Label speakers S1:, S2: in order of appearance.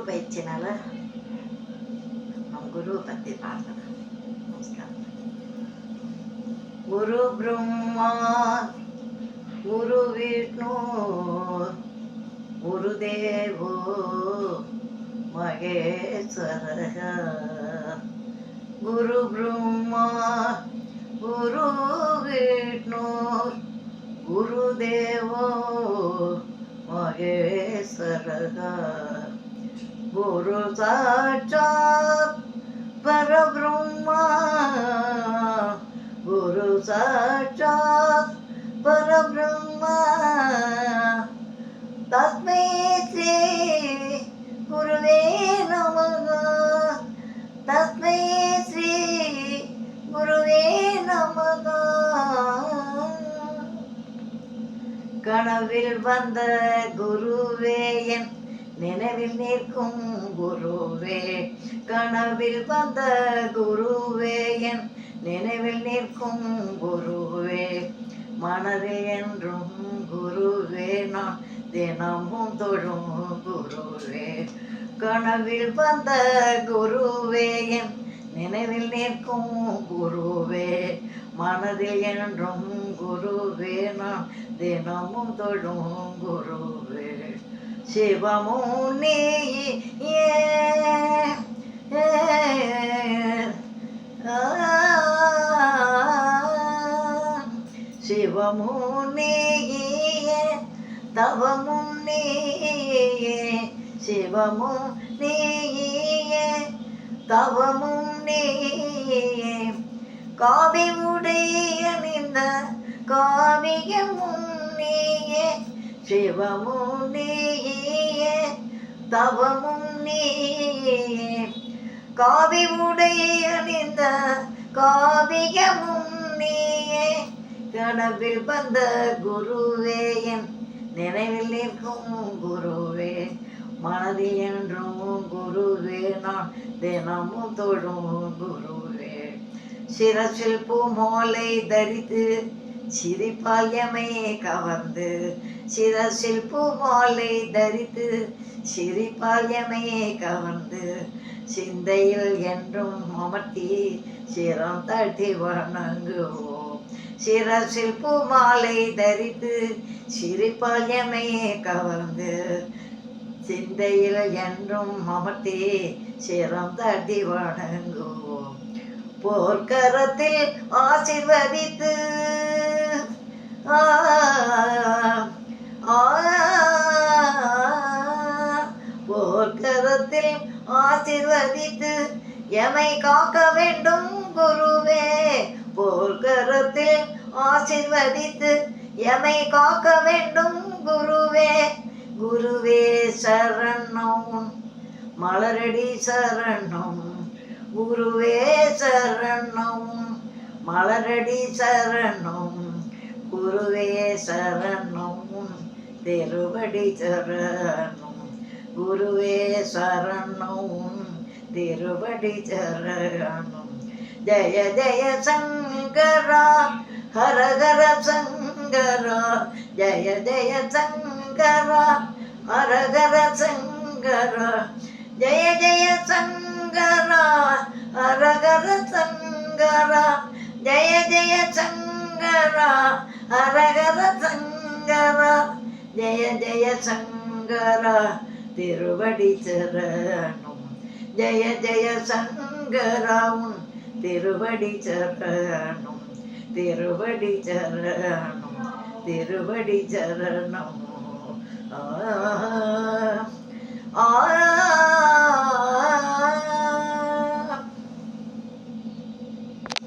S1: பயிற்சினால நம்ம குருவை பற்றி பார்க்கலாம். நமஸ்காரம். குரு பிரம்மா குரு விஷ்ணு குருதேவோ மகேஸ்வர. குரு பிரம்மா குரு விஷ்ணு குருதேவோ மகேஸ்வர. குரு சாட்சாத் பரபிரம்மா குரு சாட்சாத் பரபிரம்மா. தஸ்மை ஸ்ரீ குருவே நமः. தஸ்மை ஸ்ரீ குருவே நமः. கனவில் வந்த குருவே என் நினைவில் நிற்கும் குருவே. கனவில் வந்த குருவே என் நினைவில் நிற்கும் குருவே. மனதில் என்றும் குருவே நான் தினமும் தொழும் குருவே. கனவில் வந்த குருவே என் நினைவில் நிற்கும் குருவே. மனதில் என்றும் குருவே நான் தினமும் தொழும் குருவே. சிவமும் நீயே சிவமும் நீயே தவமும் நீயே. சிவமும் நீயே தவமும் நீயே. காவி உடைய நின்ற காவியமும் நீயே. சிவமும் நீயே தவமும் நீயே. காவி உடைய நின்ற காவியமும் நீயே. கனவில் வந்த குருவே என் நினைவில் நிற்கும் குருவே. மனதில் என்றும் குருவே நான் தினமும் தொழும் குருவே. சிரசில் பூமோலை தரித்து சிரிப்பால் எமை கவர்ந்து. சிரசில் பூமோலை தரித்து சிரிப்பால் எமை கவர்ந்து. சிந்தையில் என்றும் அமர்த்தி சிரம் தட்டி வணங்குவோம். சிரசில் பூமாலை தரித்து சிரிப்பால் எமை கவர்ந்து. சிந்தையில் என்றும் அமர்த்தி சிரம் தட்டி வணங்குவோம். போர்க்கரத்தில் ஆசீர்வதித்து போர்க்கரத்தில் ஆசீர்வதித்து எமை காக்க வேண்டும் குருவே. போர்க்கரத்தில் ஆசீர்வதித்து எமை காக்க வேண்டும் குருவே. குருவே சரணம் மலரடி சரணம். குருவே சரணம் மலரடி சரணம். குருவே சரணம் திருவடி சரணம். குருவே சரணம் திருவடி சரணம். ஜய ஜய சங்கரா ஹர ஹர சங்கரா. ஜய ஜய சங்கரா ஹர ஹர சங்கரா. ஜய ஜய சங்கரா ஹர ஹர சங்கரா. ஜய ஜய சங்கரா ஹர ஹர சங்கரா. ஜய ஜய சங்கரா திருவடி சரணம். ஜய ஜய சங்கரா உன் திருவடி சரணம். திருவடி சரணம் திருவடி சரணம்.